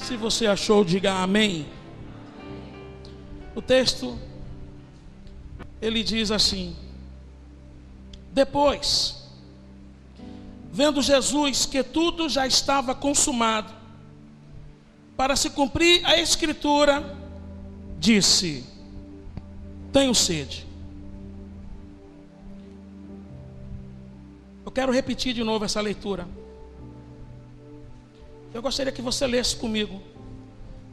Se você achou, diga amém. O texto, ele diz assim: depois, vendo Jesus que tudo já estava consumado, para se cumprir a escritura, disse: tenho sede. Eu quero repetir de novo essa leitura. Eu gostaria que você lesse comigo,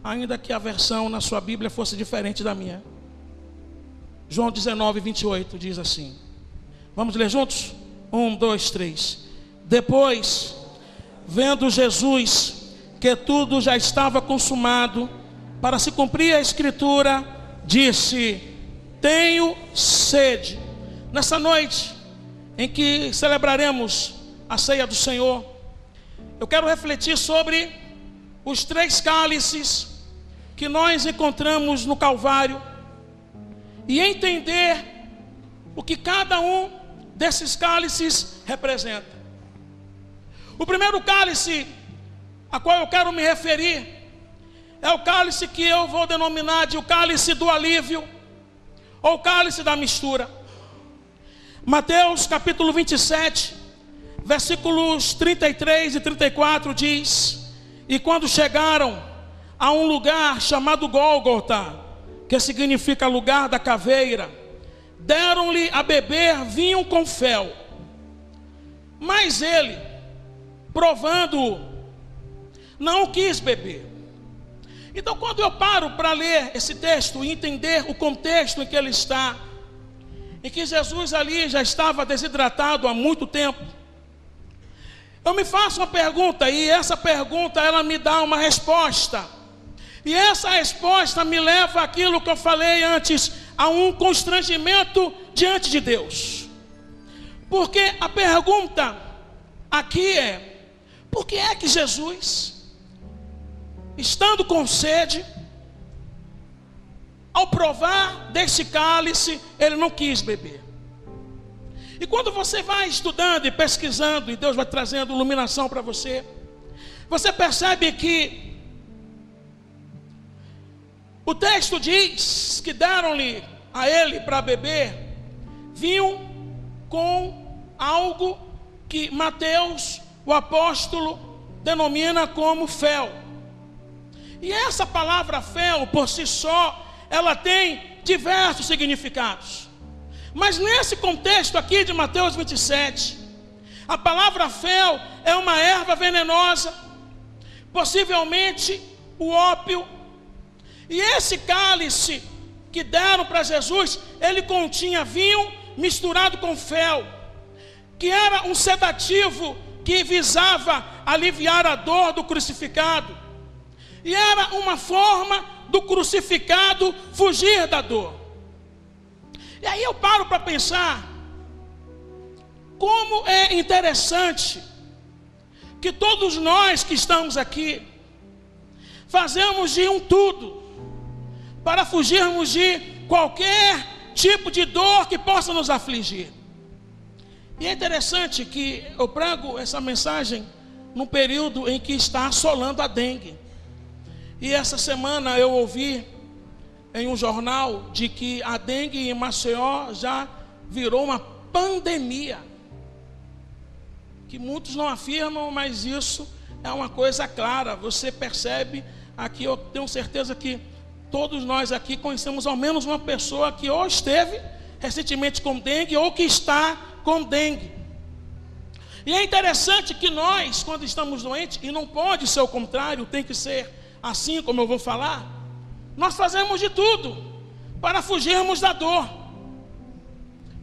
ainda que a versão na sua Bíblia fosse diferente da minha. João 19, 28 diz assim. Vamos ler juntos? 1, 2, 3. Depois, vendo Jesus que tudo já estava consumado, para se cumprir a escritura, disse: tenho sede. Nessa noite em que celebraremos a ceia do Senhor, eu quero refletir sobre os 3 cálices que nós encontramos no Calvário e entender o que cada um desses cálices representa. O primeiro cálice a qual eu quero me referir é o cálice que eu vou denominar de o cálice do alívio ou cálice da mistura. Mateus capítulo 27, versículos 33 e 34 diz: e quando chegaram a um lugar chamado Gólgota, que significa lugar da caveira, deram-lhe a beber vinho com fel. Mas ele, provando-o, não quis beber. Então, quando eu paro para ler esse texto e entender o contexto em que ele está, em que Jesus ali já estava desidratado há muito tempo, eu me faço uma pergunta, e essa pergunta ela me dá uma resposta. E essa resposta me leva àquilo que eu falei antes, a um constrangimento diante de Deus. Porque a pergunta aqui é: por que é que Jesus, estando com sede, ao provar desse cálice, ele não quis beber? E quando você vai estudando e pesquisando, e Deus vai trazendo iluminação para você, você percebe que o texto diz que deram-lhe a ele para beber vinho com algo que Mateus, o apóstolo, denomina como fel. E essa palavra fel, por si só, ela tem diversos significados. Mas nesse contexto aqui de Mateus 27, a palavra fel é uma erva venenosa, possivelmente o ópio. E esse cálice que deram para Jesus, ele continha vinho misturado com fel, que era um sedativo que visava aliviar a dor do crucificado. E era uma forma do crucificado fugir da dor. E aí eu paro para pensar como é interessante que todos nós que estamos aqui fazemos de um tudo para fugirmos de qualquer tipo de dor que possa nos afligir. E é interessante que eu prego essa mensagem num período em que está assolando a dengue. E essa semana eu ouvi em um jornal de que a dengue em Maceió já virou uma pandemia. Que muitos não afirmam, mas isso é uma coisa clara. Você percebe aqui, eu tenho certeza que todos nós aqui conhecemos ao menos uma pessoa que ou esteve recentemente com dengue ou que está com dengue. E é interessante que nós, quando estamos doentes, e não pode ser o contrário, tem que ser assim como eu vou falar, nós fazemos de tudo para fugirmos da dor.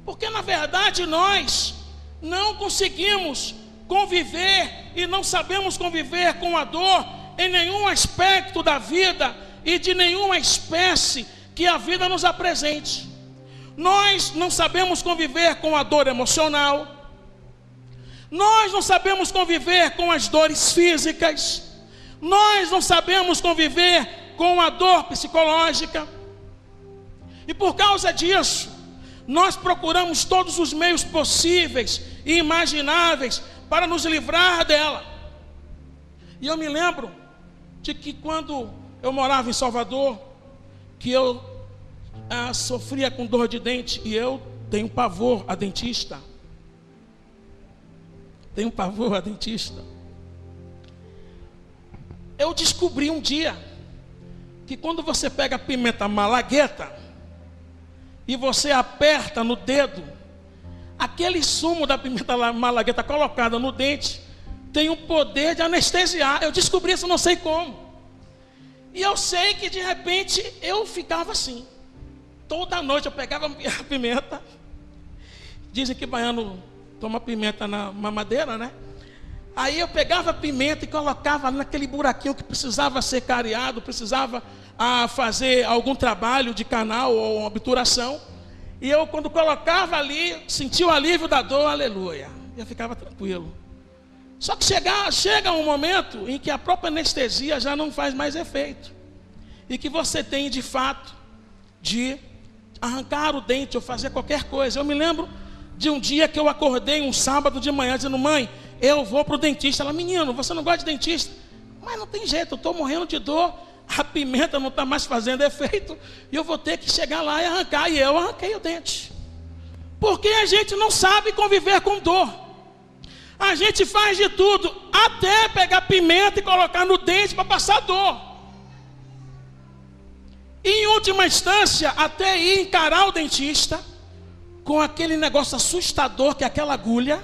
Porque na verdade nós não conseguimos conviver e não sabemos conviver com a dor em nenhum aspecto da vida e de nenhuma espécie que a vida nos apresente. Nós não sabemos conviver com a dor emocional, nós não sabemos conviver com as dores físicas, nós não sabemos conviver com a dor psicológica. E por causa disso, nós procuramos todos os meios possíveis e imagináveis para nos livrar dela. E eu me lembro de que quando eu morava em Salvador, que eu sofria com dor de dente, e eu tenho pavor a dentista. Tenho pavor a dentista. Eu descobri um dia que quando você pega a pimenta malagueta e você aperta no dedo, aquele sumo da pimenta malagueta colocada no dente tem o poder de anestesiar. Eu descobri isso, não sei como. E eu sei que de repente eu ficava assim. Toda noite eu pegava a pimenta. Dizem que baiano toma pimenta na mamadeira, né? Aí eu pegava a pimenta e colocava naquele buraquinho que precisava ser cariado, precisava fazer algum trabalho de canal ou obturação. E eu, quando colocava ali, sentia o alívio da dor, aleluia. Eu ficava tranquilo. Só que chega um momento em que a própria anestesia já não faz mais efeito. E que você tem, de fato, de arrancar o dente ou fazer qualquer coisa. Eu me lembro de um dia que eu acordei um sábado de manhã dizendo: mãe, eu vou para o dentista. Ela: menino, você não gosta de dentista? Mas não tem jeito, eu estou morrendo de dor, a pimenta não está mais fazendo efeito, e eu vou ter que chegar lá e arrancar. E eu arranquei o dente. Porque a gente não sabe conviver com dor. A gente faz de tudo, até pegar pimenta e colocar no dente para passar dor. E, em última instância, até ir encarar o dentista com aquele negócio assustador que é aquela agulha.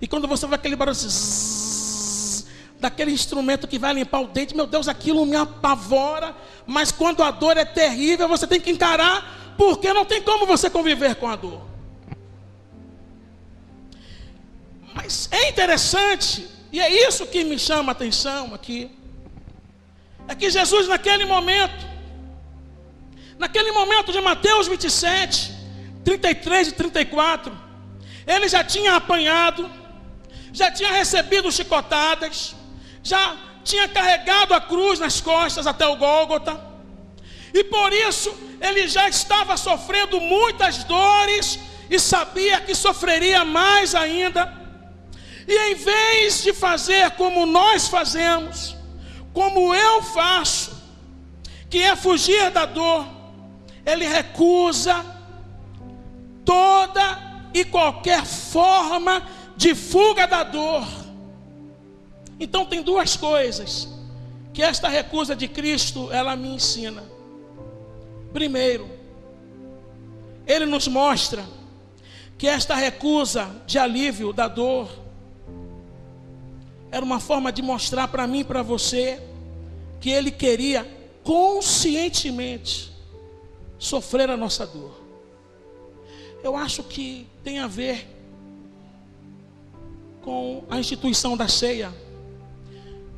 E quando você vai aquele barulho assim, daquele instrumento que vai limpar o dente, meu Deus, aquilo me apavora. Mas quando a dor é terrível, você tem que encarar, porque não tem como você conviver com a dor. Mas é interessante, e é isso que me chama a atenção aqui, é que Jesus naquele momento de Mateus 27, 33 e 34, ele já tinha apanhado, já tinha recebido chicotadas, já tinha carregado a cruz nas costas até o Gólgota, e por isso ele já estava sofrendo muitas dores, e sabia que sofreria mais ainda. E em vez de fazer como nós fazemos, como eu faço, que é fugir da dor, ele recusa toda e qualquer forma de fuga da dor. Então tem duas coisas que esta recusa de Cristo, ela me ensina. Primeiro, ele nos mostra que esta recusa de alívio da dor era uma forma de mostrar para mim e para você que ele queria conscientemente sofrer a nossa dor. Eu acho que tem a ver com a instituição da ceia,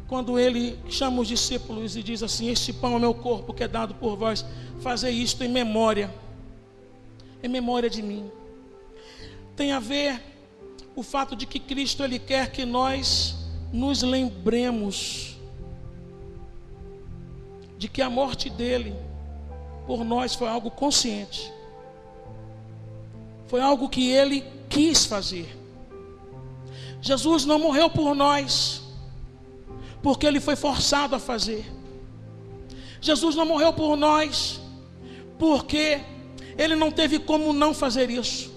quando ele chama os discípulos e diz assim: este pão é meu corpo que é dado por vós, fazei isto em memória de mim. Tem a ver o fato de que Cristo, ele quer que nós nos lembremos de que a morte dele por nós foi algo consciente, foi algo que ele quis fazer. Jesus não morreu por nós porque ele foi forçado a fazer. Jesus não morreu por nós porque ele não teve como não fazer isso.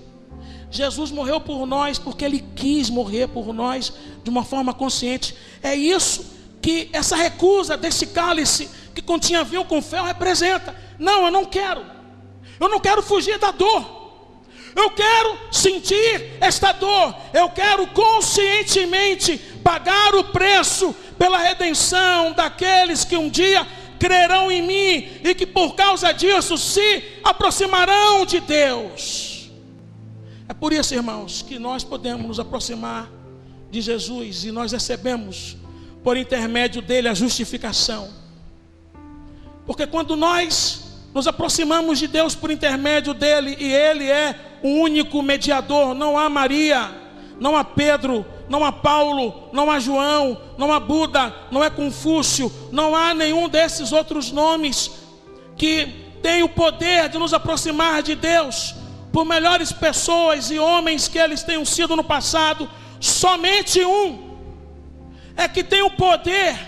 Jesus morreu por nós porque ele quis morrer por nós de uma forma consciente. É isso que essa recusa desse cálice que continha vinho com fel representa. Não, eu não quero fugir da dor, eu quero sentir esta dor, eu quero conscientemente pagar o preço pela redenção daqueles que um dia crerão em mim e que por causa disso se aproximarão de Deus. É por isso, irmãos, que nós podemos nos aproximar de Jesus e nós recebemos por intermédio dele a justificação. Porque quando nós nos aproximamos de Deus por intermédio dele, e ele é o único mediador, não há Maria, não há Pedro, não há Paulo, não há João, não há Buda, não é Confúcio, não há nenhum desses outros nomes que tem o poder de nos aproximar de Deus. Por melhores pessoas e homens que eles tenham sido no passado, somente um é que tem o poder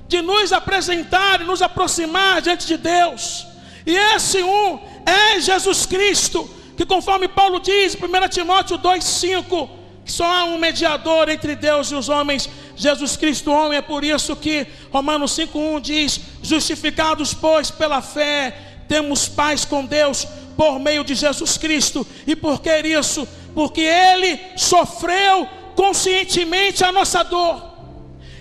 de nos apresentar e nos aproximar diante de Deus. E esse um é Jesus Cristo, que conforme Paulo diz em 1 Timóteo 2,5, que só há um mediador entre Deus e os homens, Jesus Cristo homem. É por isso que Romanos 5,1 diz: justificados pois pela fé, temos paz com Deus por meio de Jesus Cristo. E por que isso? Porque Ele sofreu conscientemente a nossa dor.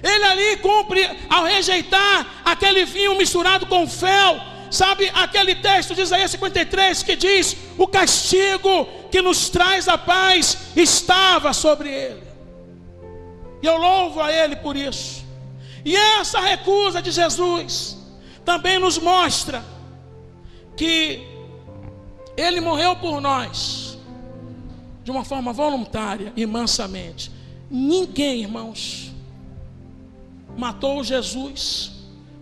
Ele ali cumpre ao rejeitar aquele vinho misturado com fel. Sabe aquele texto de Isaías 53 que diz: o castigo que nos traz a paz estava sobre Ele. E eu louvo a Ele por isso. E essa recusa de Jesus também nos mostra que Ele morreu por nós de uma forma voluntária e mansamente. Ninguém, irmãos, matou Jesus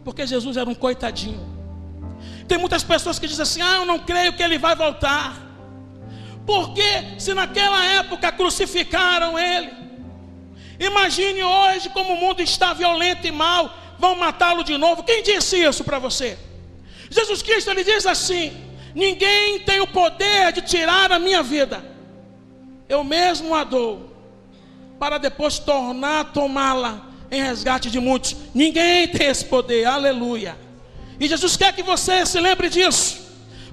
porque Jesus era um coitadinho. Tem muitas pessoas que dizem assim: eu não creio que Ele vai voltar. Porque se naquela época crucificaram Ele, imagine hoje como o mundo está violento e mau, vão matá-lo de novo. Quem disse isso para você? Jesus Cristo, Ele diz assim: ninguém tem o poder de tirar a minha vida, eu mesmo a dou, para depois tomá-la em resgate de muitos. Ninguém tem esse poder, aleluia. E Jesus quer que você se lembre disso.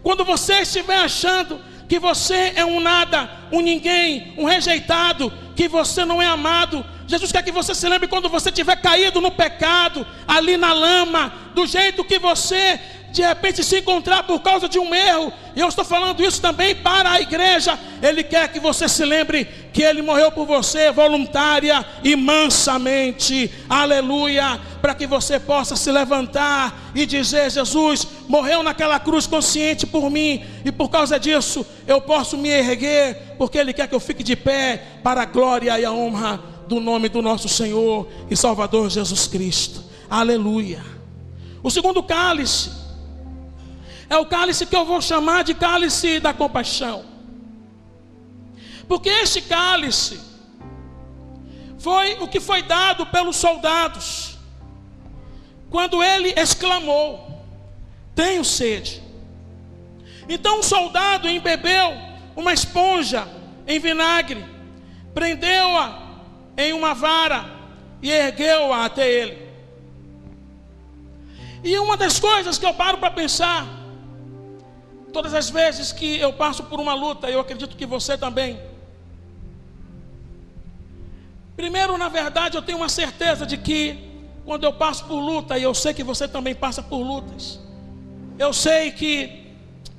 Quando você estiver achando que você é um nada, um ninguém, um rejeitado, que você não é amado, Jesus quer que você se lembre quando você estiver caído no pecado, ali na lama, do jeito que você de repente se encontrar por causa de um erro. E eu estou falando isso também para a igreja. Ele quer que você se lembre que Ele morreu por você voluntária e mansamente, aleluia, para que você possa se levantar e dizer: Jesus morreu naquela cruz consciente por mim, e por causa disso eu posso me erguer, porque Ele quer que eu fique de pé para a glória e a honra do nome do nosso Senhor e Salvador Jesus Cristo, aleluia. O segundo cálice é o cálice que eu vou chamar de cálice da compaixão. Porque este cálice foi o que foi dado pelos soldados, quando ele exclamou: tenho sede. Então o soldado embebeu uma esponja em vinagre, prendeu-a em uma vara e ergueu-a até ele. E uma das coisas que eu paro para pensar, todas as vezes que eu passo por uma luta, eu acredito que você também. Primeiro, na verdade, eu tenho uma certeza de que quando eu passo por luta, e eu sei que você também passa por lutas, eu sei que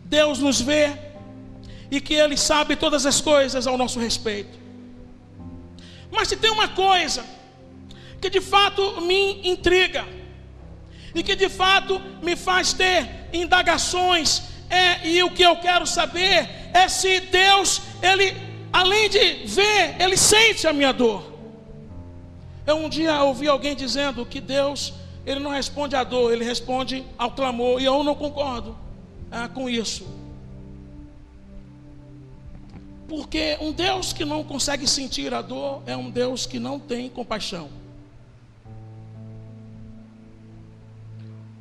Deus nos vê e que Ele sabe todas as coisas ao nosso respeito. Mas se tem uma coisa que de fato me intriga e que de fato me faz ter indagações, e o que eu quero saber é se Deus, Ele, além de ver, Ele sente a minha dor. Eu um dia ouvi alguém dizendo que Deus, Ele não responde à dor, Ele responde ao clamor. E eu não concordo com isso. Porque um Deus que não consegue sentir a dor é um Deus que não tem compaixão.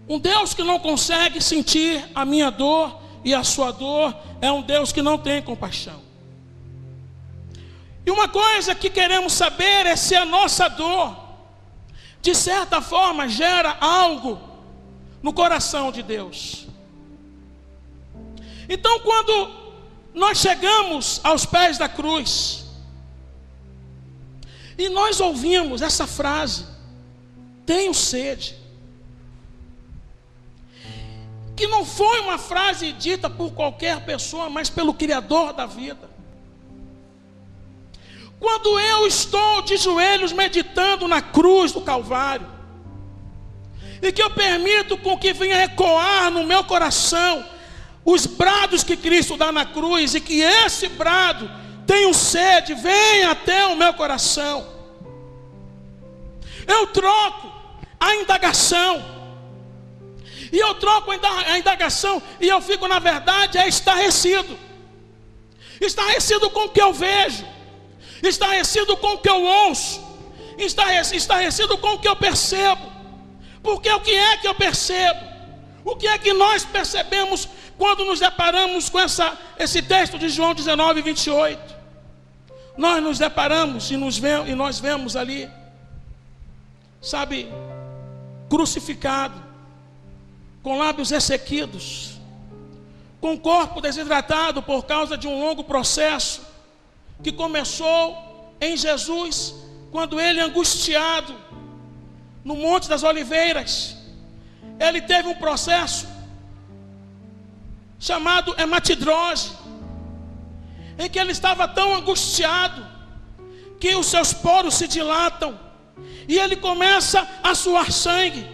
Um Deus que não consegue sentir a minha dor e a sua dor é um Deus que não tem compaixão. E uma coisa que queremos saber é se a nossa dor, de certa forma, gera algo no coração de Deus. Então, quando nós chegamos aos pés da cruz e nós ouvimos essa frase: tenho sede, que não foi uma frase dita por qualquer pessoa, mas pelo Criador da vida. Quando eu estou de joelhos meditando na cruz do Calvário, e que eu permito com que venha ecoar no meu coração os brados que Cristo dá na cruz, e que esse brado, tenho sede, venha até o meu coração, eu troco a indagação, e eu troco a indagação, e eu fico, na verdade, estarrecido. Estarrecido com o que eu vejo, estarrecido com o que eu ouço, estarrecido com o que eu percebo. Porque o que é que eu percebo? O que é que nós percebemos quando nos deparamos com esse texto de João 19, 28? Nós nos deparamos e nós vemos ali, sabe, crucificado, com lábios ressequidos, com o corpo desidratado por causa de um longo processo que começou em Jesus, quando ele, angustiado no Monte das Oliveiras, ele teve um processo chamado hematidrose, em que ele estava tão angustiado que os seus poros se dilatam e ele começa a suar sangue.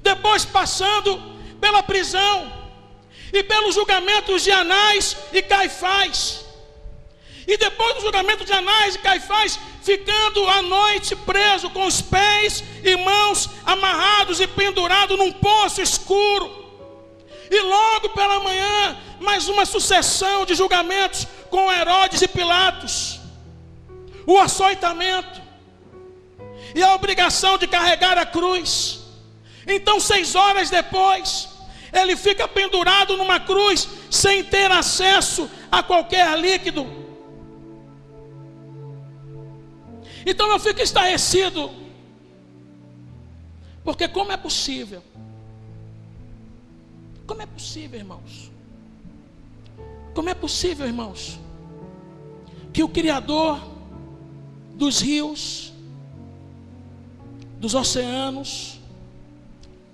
Depois, passando pela prisão e pelos julgamentos de Anás e Caifás, e depois do julgamento de Anás e Caifás, ficando à noite preso com os pés e mãos amarrados e pendurado num poço escuro. E logo pela manhã, mais uma sucessão de julgamentos com Herodes e Pilatos, o açoitamento e a obrigação de carregar a cruz. Então 6 horas depois, ele fica pendurado numa cruz, sem ter acesso a qualquer líquido. Então eu fico estarrecido, porque como é possível? Como é possível, irmãos? Como é possível, irmãos, que o Criador dos rios, dos oceanos,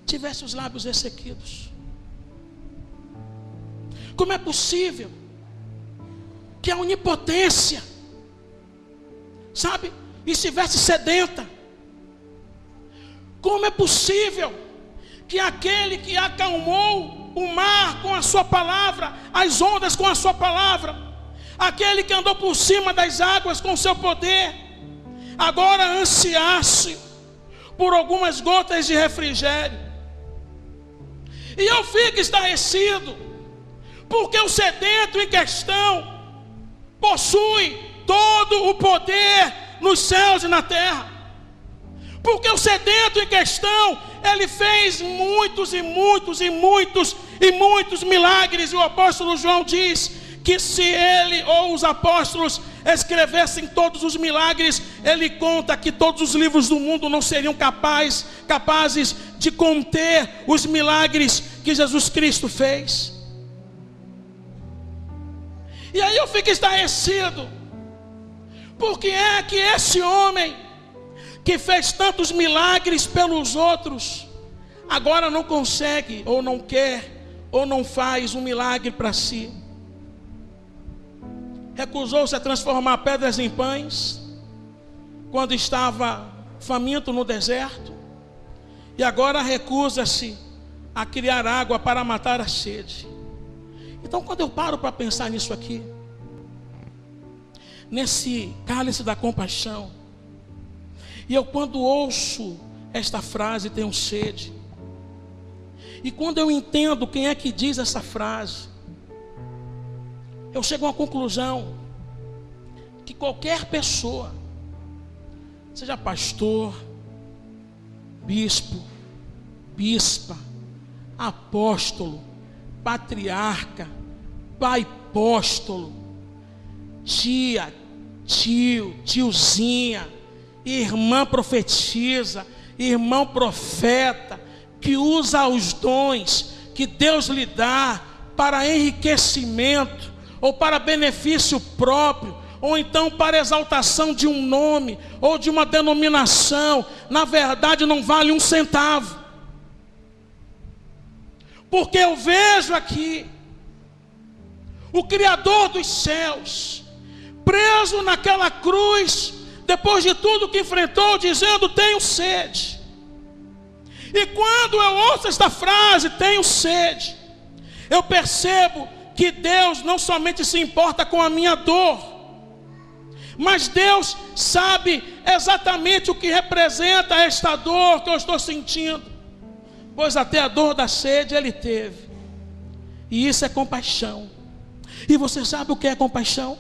tivesse os lábios ressequidos? Como é possível que a onipotência, sabe, estivesse sedenta? Como é possível que aquele que acalmou o mar com a sua palavra, as ondas com a sua palavra, aquele que andou por cima das águas com o seu poder, agora ansiasse por algumas gotas de refrigério? E eu fico estarrecido, porque o sedento em questão possui todo o poder nos céus e na terra. Porque o sedento em questão, ele fez muitos milagres. E o apóstolo João diz que se ele ou os apóstolos escrevessem todos os milagres, ele conta que todos os livros do mundo não seriam capazes de conter os milagres que Jesus Cristo fez. E aí eu fico estarrecido, porque é que esse homem que fez tantos milagres pelos outros, agora não consegue, ou não quer, ou não faz um milagre para si? Recusou-se a transformar pedras em pães, quando estava faminto no deserto, e agora recusa-se a criar água para matar a sede. Então, quando eu paro para pensar nisso aqui, nesse cálice da compaixão, e eu quando ouço esta frase, tenho sede, e quando eu entendo quem é que diz essa frase, eu chego a uma conclusão, que qualquer pessoa, seja pastor, bispo, bispa, apóstolo, patriarca, pai apóstolo, tia, tio, tiozinha, irmã profetiza, irmão profeta, que usa os dons que Deus lhe dá para enriquecimento, ou para benefício próprio, ou então para exaltação de um nome, ou de uma denominação, na verdade não vale um centavo. Porque eu vejo aqui o Criador dos céus, preso naquela cruz, depois de tudo que enfrentou, dizendo: tenho sede. E quando eu ouço esta frase, tenho sede, eu percebo que Deus não somente se importa com a minha dor, mas Deus sabe exatamente o que representa esta dor que eu estou sentindo, pois até a dor da sede Ele teve. E isso é compaixão. E você sabe o que é compaixão?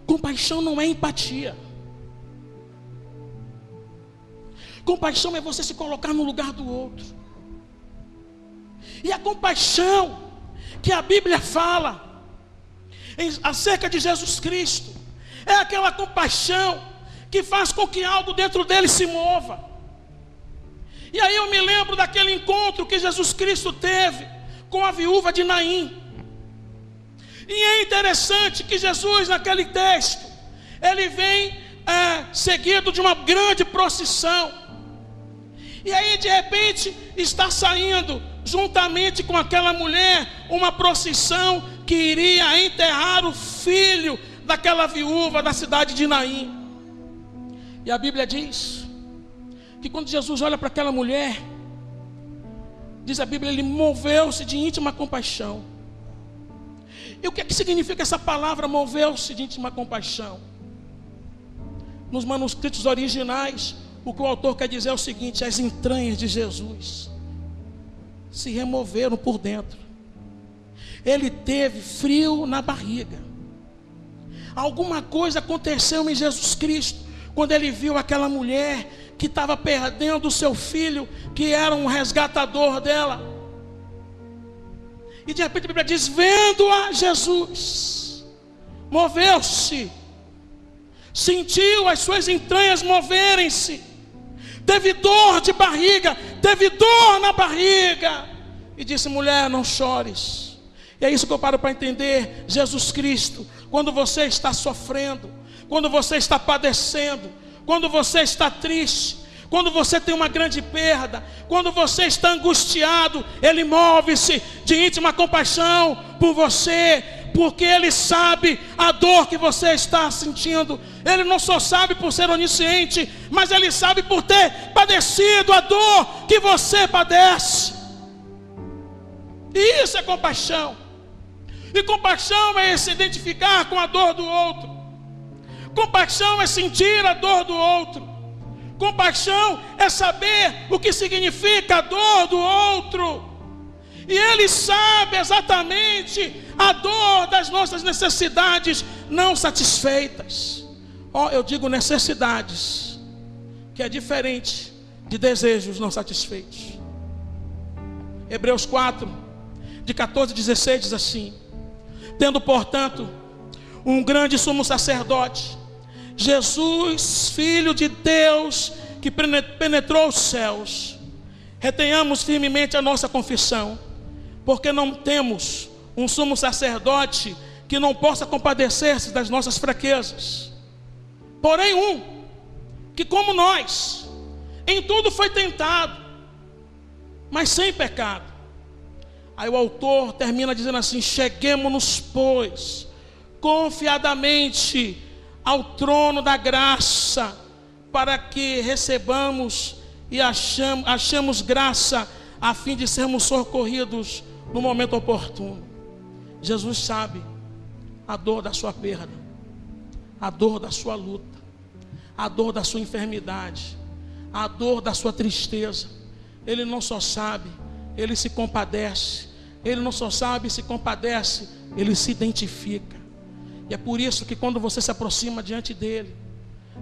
Compaixão não é empatia. Compaixão é você se colocar no lugar do outro. E a compaixão que a Bíblia fala acerca de Jesus Cristo é aquela compaixão que faz com que algo dentro dele se mova. E aí eu me lembro daquele encontro que Jesus Cristo teve com a viúva de Naim. E é interessante que Jesus, naquele texto, ele vem seguido de uma grande procissão. E aí de repente está saindo, juntamente com aquela mulher, uma procissão que iria enterrar o filho daquela viúva da cidade de Naim. E a Bíblia diz que quando Jesus olha para aquela mulher, diz a Bíblia, ele moveu-se de íntima compaixão. E o que é que significa essa palavra, moveu-se de íntima compaixão? Nos manuscritos originais, o que o autor quer dizer é o seguinte: as entranhas de Jesus se removeram por dentro. Ele teve frio na barriga. Alguma coisa aconteceu em Jesus Cristo quando ele viu aquela mulher que estava perdendo o seu filho, que era um resgatador dela. E de repente a Bíblia diz: vendo-a, Jesus moveu-se, sentiu as suas entranhas moverem-se, teve dor de barriga, teve dor na barriga, e disse: mulher, não chores. E é isso que eu paro para entender. Jesus Cristo, quando você está sofrendo, quando você está padecendo, quando você está triste, quando você tem uma grande perda, quando você está angustiado, Ele move-se de íntima compaixão por você, porque Ele sabe a dor que você está sentindo. Ele não só sabe por ser onisciente, mas Ele sabe por ter padecido a dor que você padece. E isso é compaixão. E compaixão é se identificar com a dor do outro. Compaixão é sentir a dor do outro. Compaixão é saber o que significa a dor do outro. E Ele sabe exatamente a dor das nossas necessidades não satisfeitas. Eu digo necessidades, que é diferente de desejos não satisfeitos. Hebreus 4, de 14 a 16 diz assim: tendo, portanto, um grande sumo sacerdote, Jesus, Filho de Deus, que penetrou os céus, retenhamos firmemente a nossa confissão, porque não temos um sumo sacerdote que não possa compadecer-se das nossas fraquezas, porém um, que como nós, em tudo foi tentado, mas sem pecado. Aí o autor termina dizendo assim: cheguemo-nos, pois, confiadamente ao trono da graça, para que recebamos e achamos graça, a fim de sermos socorridos no momento oportuno. Jesus sabe a dor da sua perda, a dor da sua luta, a dor da sua enfermidade, a dor da sua tristeza. Ele não só sabe, Ele se compadece. Ele não só sabe e se compadece, Ele se identifica. E é por isso que quando você se aproxima diante dEle,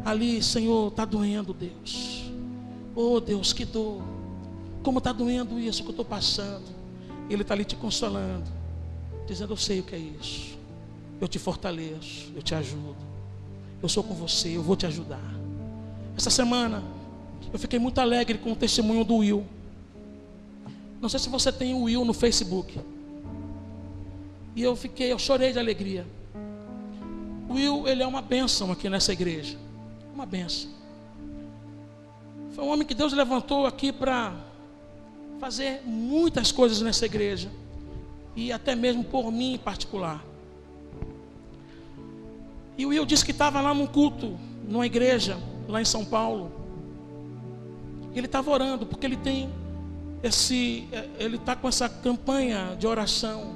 ali: Senhor, está doendo, Deus. Oh Deus, que dor. Como está doendo isso que eu estou passando. Ele está ali te consolando, dizendo: eu sei o que é isso. Eu te fortaleço, eu te ajudo. Eu sou com você, eu vou te ajudar. Essa semana eu fiquei muito alegre com o testemunho do Will. Não sei se você tem o Will no Facebook. E eu chorei de alegria. O Will, ele é uma bênção aqui nessa igreja. Uma bênção. Foi um homem que Deus levantou aqui para fazer muitas coisas nessa igreja. E até mesmo por mim em particular. E o Will disse que estava lá num culto, numa igreja, lá em São Paulo. Ele estava orando, porque ele está com essa campanha de oração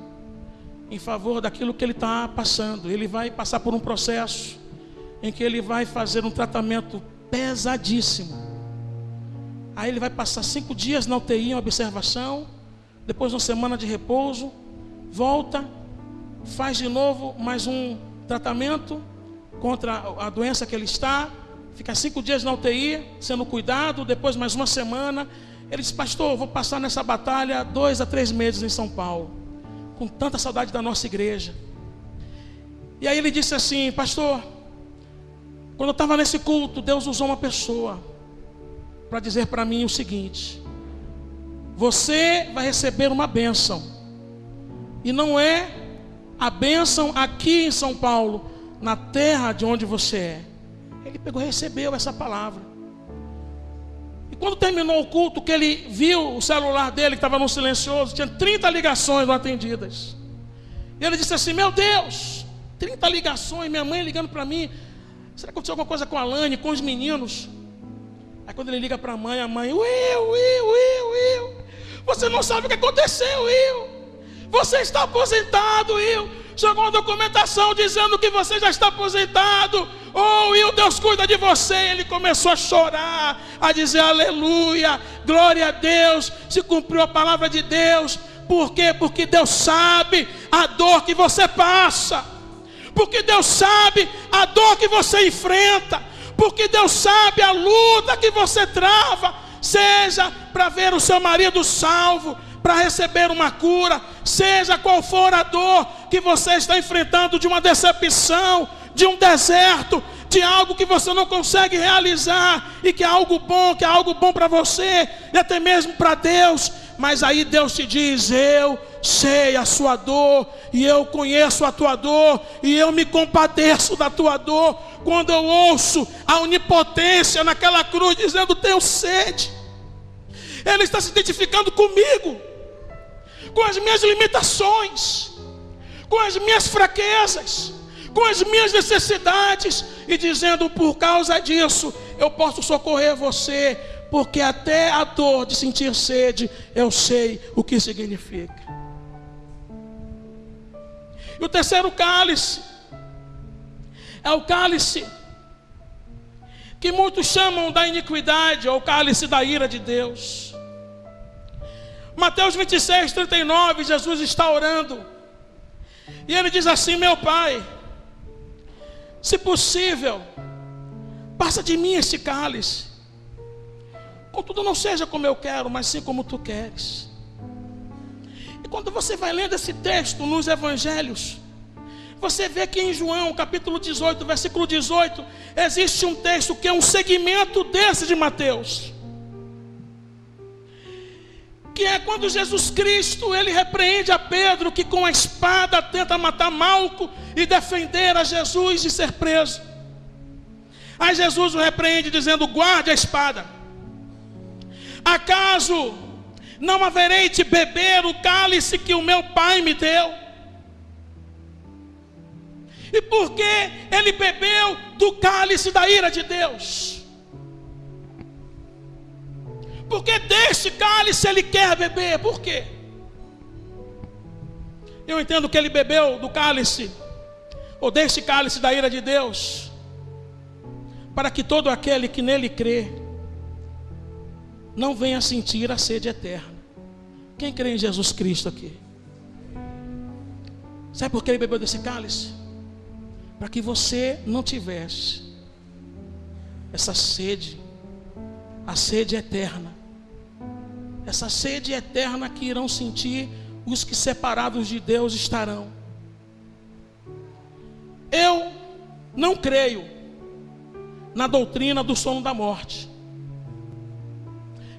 em favor daquilo que ele está passando. Ele vai passar por um processo em que ele vai fazer um tratamento pesadíssimo. Aí ele vai passar 5 dias na UTI em observação, depois uma semana de repouso, volta, faz de novo mais um tratamento contra a doença que ele está, fica 5 dias na UTI, sendo cuidado, depois mais uma semana. Ele disse: pastor, vou passar nessa batalha 2 a 3 meses em São Paulo, com tanta saudade da nossa igreja. E aí ele disse assim: pastor, quando eu estava nesse culto, Deus usou uma pessoa para dizer para mim o seguinte: você vai receber uma bênção, e não é a bênção aqui em São Paulo, na terra de onde você é. Ele pegou e recebeu essa palavra. E quando terminou o culto, que ele viu o celular dele, que estava no silencioso, tinha 30 ligações não atendidas. E ele disse assim: meu Deus, 30 ligações, minha mãe ligando para mim. Será que aconteceu alguma coisa com a Alane, com os meninos? Aí quando ele liga para a mãe, Will, você não sabe o que aconteceu, Will. Você está aposentado, Will. Chegou uma documentação dizendo que você já está aposentado. Oh, Will, Deus cuida de você. Ele começou a chorar, a dizer aleluia, glória a Deus. Se cumpriu a palavra de Deus. Por quê? Porque Deus sabe a dor que você passa. Porque Deus sabe a dor que você enfrenta. Porque Deus sabe a luta que você trava. Seja para ver o seu marido salvo, para receber uma cura, seja qual for a dor que você está enfrentando, de uma decepção, de um deserto, de algo que você não consegue realizar, e que é algo bom para você, e até mesmo para Deus. Mas aí Deus te diz: eu sei a sua dor, e eu conheço a tua dor, e eu me compadeço da tua dor. Quando eu ouço a onipotência naquela cruz dizendo: tenho sede, Ele está se identificando comigo, com as minhas limitações, com as minhas fraquezas, com as minhas necessidades, e dizendo: por causa disso eu posso socorrer você, porque até a dor de sentir sede eu sei o que significa. E o terceiro cálice é o cálice que muitos chamam da iniquidade, ou o cálice da ira de Deus. Mateus 26, 39, Jesus está orando, e ele diz assim: meu Pai, se possível, passa de mim esse cálice, contudo não seja como eu quero, mas sim como tu queres. E quando você vai lendo esse texto nos evangelhos, você vê que em João capítulo 18, versículo 18, existe um texto que é um segmento desse de Mateus, que é quando Jesus Cristo, ele repreende a Pedro, que com a espada tenta matar Malco e defender a Jesus de ser preso. Aí Jesus o repreende dizendo: guarde a espada. Acaso não haverei de beber o cálice que o meu Pai me deu? E por que ele bebeu do cálice da ira de Deus? Porque deste cálice ele quer beber. Por quê? Eu entendo que ele bebeu do cálice, ou deste cálice da ira de Deus, para que todo aquele que nele crê não venha sentir a sede eterna. Quem crê em Jesus Cristo aqui? Sabe por que ele bebeu desse cálice? Para que você não tivesse essa sede, a sede eterna, essa sede eterna que irão sentir os que separados de Deus estarão. Eu não creio na doutrina do sono da morte,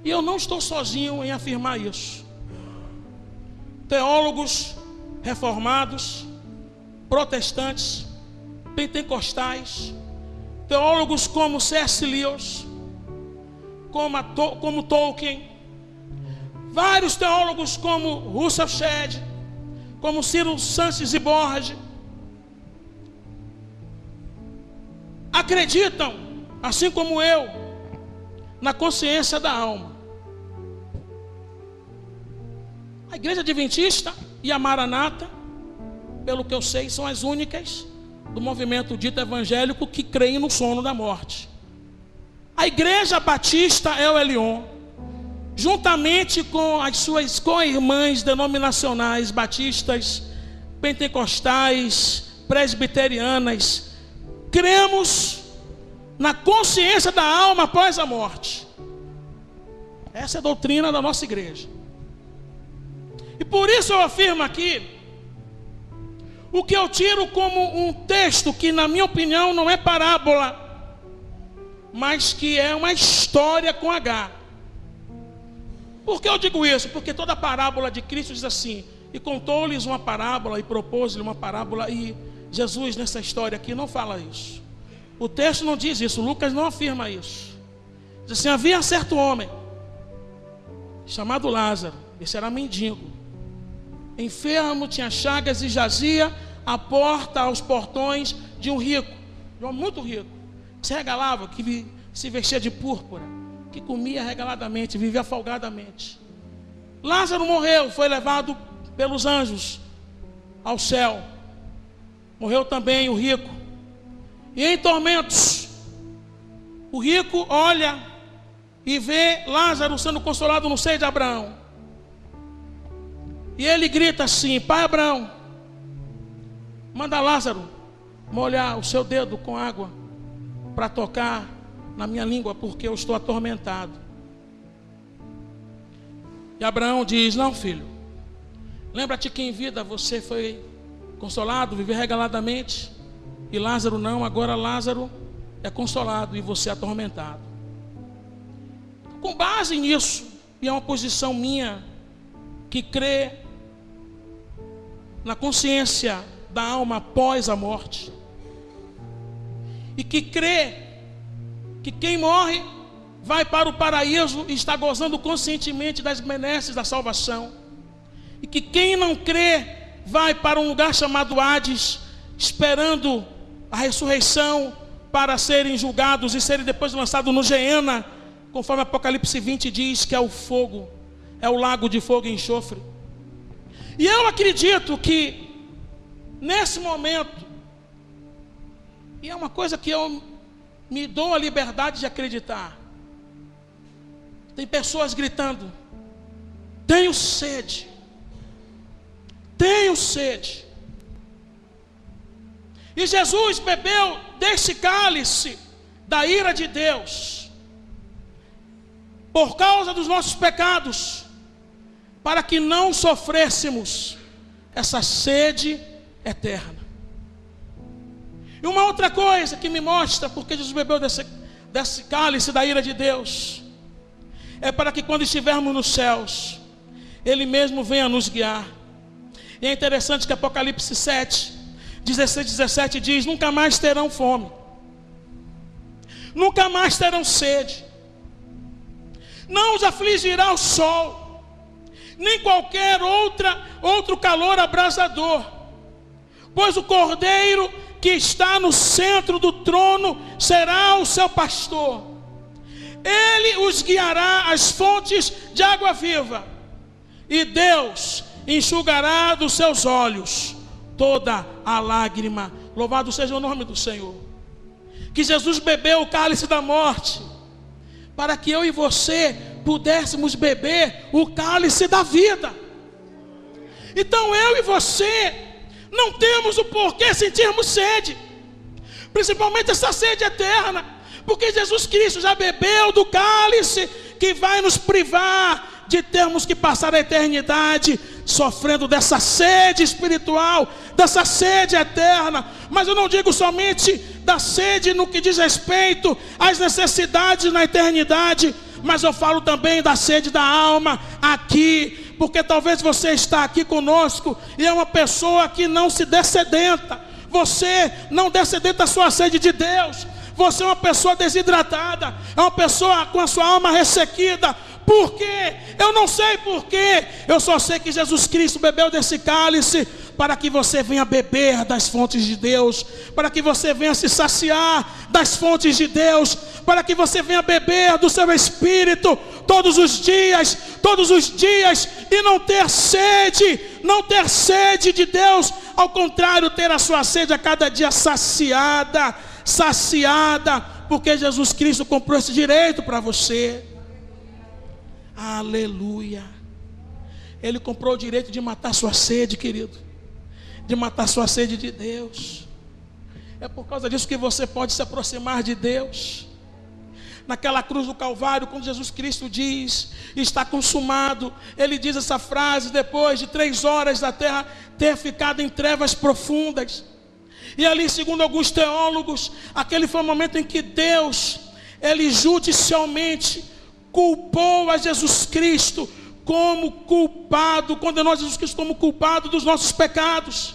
e eu não estou sozinho em afirmar isso. Teólogos reformados, protestantes, pentecostais, teólogos como C.S. Lewis, como Tolkien, vários teólogos como Russell Shedd, como Ciro Sanches e Borges, acreditam, assim como eu, na consciência da alma. A Igreja Adventista e a Maranata, pelo que eu sei, são as únicas do movimento dito evangélico que creem no sono da morte. A Igreja Batista El Elyon, juntamente com as suas co-irmãs denominacionais batistas, pentecostais, presbiterianas, cremos na consciência da alma após a morte. Essa é a doutrina da nossa igreja. E por isso eu afirmo aqui, o que eu tiro como um texto que, na minha opinião, não é parábola, mas que é uma história com H. Por que eu digo isso? Porque toda parábola de Cristo diz assim: e contou-lhes uma parábola, e propôs-lhe uma parábola, e Jesus nessa história aqui não fala isso. O texto não diz isso, Lucas não afirma isso. Diz assim: havia certo homem, chamado Lázaro, esse era mendigo, enfermo, tinha chagas e jazia à porta, aos portões de um rico, de um homem muito rico, que se regalava, que se vestia de púrpura, que comia regaladamente, vivia folgadamente. Lázaro morreu, foi levado pelos anjos ao céu. Morreu também o rico, e em tormentos, o rico olha e vê Lázaro sendo consolado no seio de Abraão. E ele grita assim: pai Abraão, manda Lázaro molhar o seu dedo com água para tocar na minha língua, porque eu estou atormentado. E Abraão diz: não, filho, lembra-te que em vida você foi consolado, viveu regaladamente, e Lázaro não. Agora Lázaro é consolado e você é atormentado. Com base nisso, e é uma posição minha, que crê na consciência da alma após a morte, e que crê que quem morre vai para o paraíso e está gozando conscientemente das benesses da salvação, e que quem não crê vai para um lugar chamado Hades, esperando a ressurreição para serem julgados e serem depois lançados no Geena, conforme Apocalipse 20 diz, que é o fogo, é o lago de fogo e enxofre. E eu acredito que nesse momento, e é uma coisa que eu me dou a liberdade de acreditar, tem pessoas gritando: tenho sede, tenho sede. E Jesus bebeu desse cálice da ira de Deus por causa dos nossos pecados, para que não sofrêssemos essa sede eterna. E uma outra coisa que me mostra porque Jesus bebeu desse cálice da ira de Deus, é para que quando estivermos nos céus, Ele mesmo venha nos guiar. E é interessante que Apocalipse 7, 16, 17 diz: nunca mais terão fome, nunca mais terão sede, não os afligirá o sol, nem qualquer outro calor abrasador, pois o Cordeiro que está no centro do trono será o seu pastor. Ele os guiará às fontes de água viva, e Deus enxugará dos seus olhos toda a lágrima. Louvado seja o nome do Senhor. Que Jesus bebeu o cálice da morte, para que eu e você pudéssemos beber o cálice da vida. Então eu e você não temos o porquê sentirmos sede, principalmente essa sede eterna, porque Jesus Cristo já bebeu do cálice que vai nos privar de termos que passar a eternidade sofrendo dessa sede espiritual, dessa sede eterna. Mas eu não digo somente da sede no que diz respeito às necessidades na eternidade, mas eu falo também da sede da alma aqui, porque talvez você está aqui conosco e é uma pessoa que não se dessedenta. Você não dessedenta a sua sede de Deus. Você é uma pessoa desidratada, é uma pessoa com a sua alma ressequida. Por quê? Eu não sei por quê. Eu só sei que Jesus Cristo bebeu desse cálice para que você venha beber das fontes de Deus, para que você venha se saciar das fontes de Deus, para que você venha beber do seu Espírito todos os dias, e não ter sede de Deus, ao contrário, ter a sua sede a cada dia saciada, porque Jesus Cristo comprou esse direito para você. Aleluia. Ele comprou o direito de matar sua sede, querido, de matar sua sede de Deus. É por causa disso que você pode se aproximar de Deus. Naquela cruz do Calvário, quando Jesus Cristo diz, está consumado, Ele diz essa frase depois de 3 horas da terra ter ficado em trevas profundas. E ali, segundo alguns teólogos, aquele foi o momento em que Deus, Ele judicialmente culpou a Jesus Cristo como culpado, condenou a Jesus Cristo como culpado dos nossos pecados.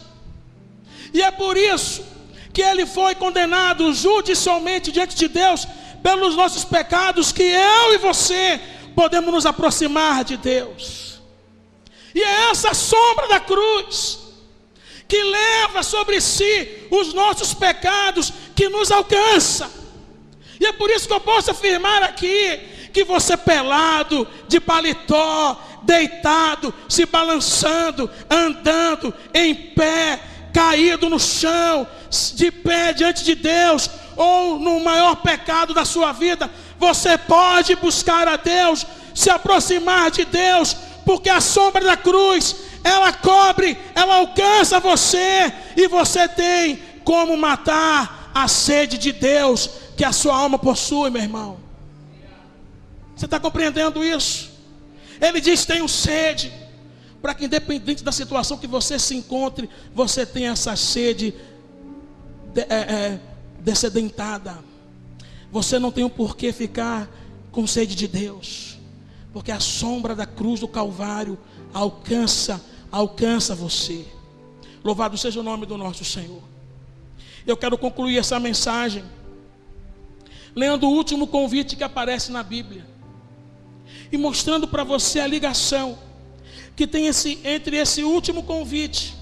E é por isso que Ele foi condenado judicialmente diante de Deus pelos nossos pecados, que eu e você podemos nos aproximar de Deus. E é essa sombra da cruz que leva sobre si os nossos pecados, que nos alcança. E é por isso que eu posso afirmar aqui, que você pelado, de paletó, deitado, se balançando, andando, em pé, caído no chão, de pé diante de Deus, ou no maior pecado da sua vida, você pode buscar a Deus, se aproximar de Deus, porque a sombra da cruz, ela cobre, ela alcança você, e você tem como matar a sede de Deus que a sua alma possui, meu irmão. Você está compreendendo isso? Ele diz: tenho sede, para que independente da situação que você se encontre, você tenha essa sede dessedentada. Você não tem um porquê ficar com sede de Deus, porque a sombra da cruz do Calvário alcança você. Louvado seja o nome do nosso Senhor. Eu quero concluir essa mensagem lendo o último convite que aparece na Bíblia e mostrando para você a ligação que tem entre esse último convite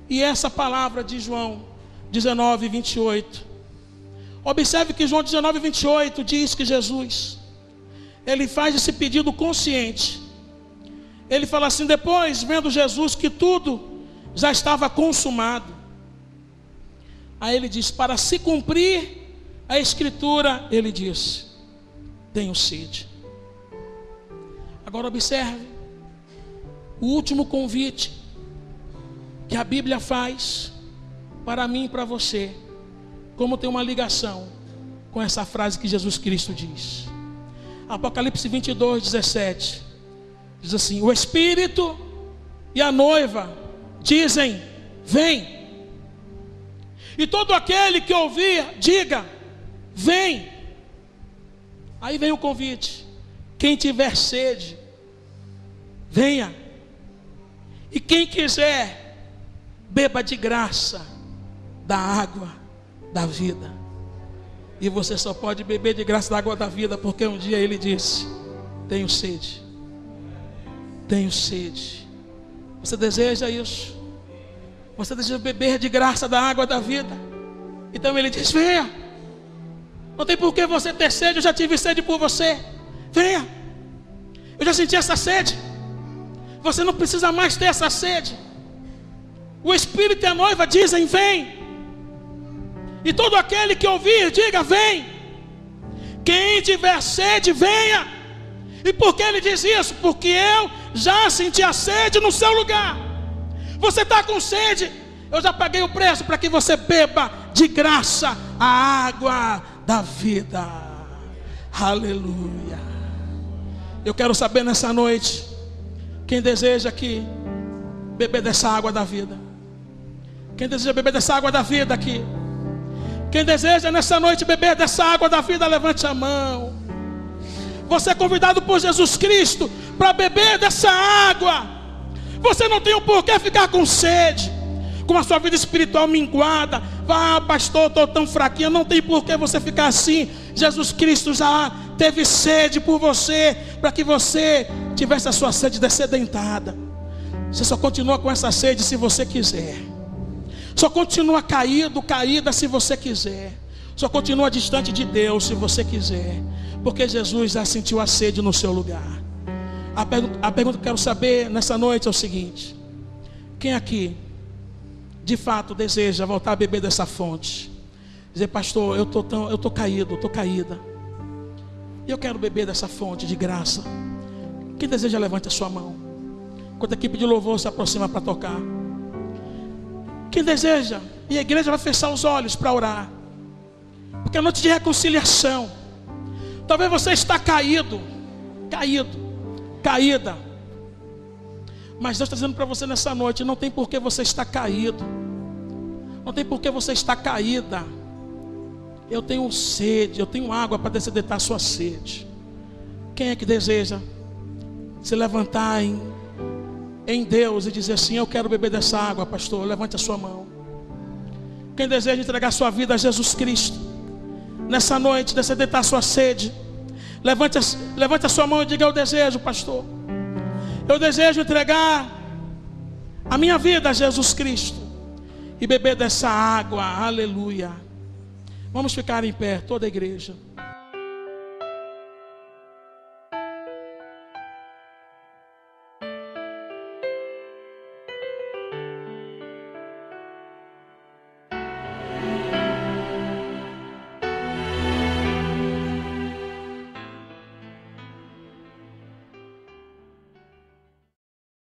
e essa palavra de João 19, 28. Observe que João 19, 28 diz que Jesus, Ele faz esse pedido consciente. Ele fala assim: depois, vendo Jesus que tudo já estava consumado, aí Ele diz, para se cumprir a Escritura, Ele diz: tenho sede. Agora observe o último convite que a Bíblia faz para mim e para você, como tem uma ligação com essa frase que Jesus Cristo diz. Apocalipse 22, 17 diz assim: o Espírito e a noiva dizem: vem. E todo aquele que ouvir, diga: vem. Aí vem o convite: quem tiver sede, venha. E quem quiser, beba de graça da água da vida. E você só pode beber de graça da água da vida porque um dia Ele disse: tenho sede. Tenho sede. Você deseja isso? Você deseja beber de graça da água da vida? Então Ele diz: venha. Não tem por que você ter sede, eu já tive sede por você. Venha. Eu já senti essa sede. Você não precisa mais ter essa sede. O Espírito e a noiva dizem: vem. E todo aquele que ouvir, diga: vem. Quem tiver sede, venha. E por que Ele diz isso? Porque eu já senti a sede no seu lugar. Você está com sede, eu já paguei o preço para que você beba de graça a água da vida. Aleluia. Eu quero saber nessa noite, quem deseja aqui beber dessa água da vida? Quem deseja beber dessa água da vida aqui? Quem deseja nessa noite beber dessa água da vida, levante a mão. Você é convidado por Jesus Cristo para beber dessa água. Você não tem o porquê ficar com sede, com a sua vida espiritual minguada. Vá, pastor, estou tão fraquinho. Não tem porquê você ficar assim. Jesus Cristo já teve sede por você, para que você tivesse a sua sede dessedentada. Você só continua com essa sede se você quiser. Só continua caído, caída se você quiser. Só continua distante de Deus se você quiser. Porque Jesus já sentiu a sede no seu lugar. A pergunta que eu quero saber nessa noite é o seguinte: quem aqui de fato deseja voltar a beber dessa fonte? Dizer: pastor, eu estou caído, estou caída, e eu quero beber dessa fonte de graça. Quem deseja, levante a sua mão, enquanto a equipe de louvor se aproxima para tocar. Quem deseja E a igreja vai fechar os olhos para orar. Porque é noite de reconciliação. Talvez você está caída. Mas Deus está dizendo para você nessa noite: não tem por que você estar caído. Não tem por que você estar caída. Eu tenho sede, eu tenho água para descedetar a sua sede. Quem é que deseja se levantar em Deus e dizer assim: eu quero beber dessa água, pastor? Levante a sua mão. Quem deseja entregar sua vida a Jesus Cristo nessa noite, descedetar a sua sede, levante a sua mão e diga: eu desejo, pastor. Eu desejo entregar a minha vida a Jesus Cristo e beber dessa água. Aleluia. Vamos ficar em pé, toda a igreja.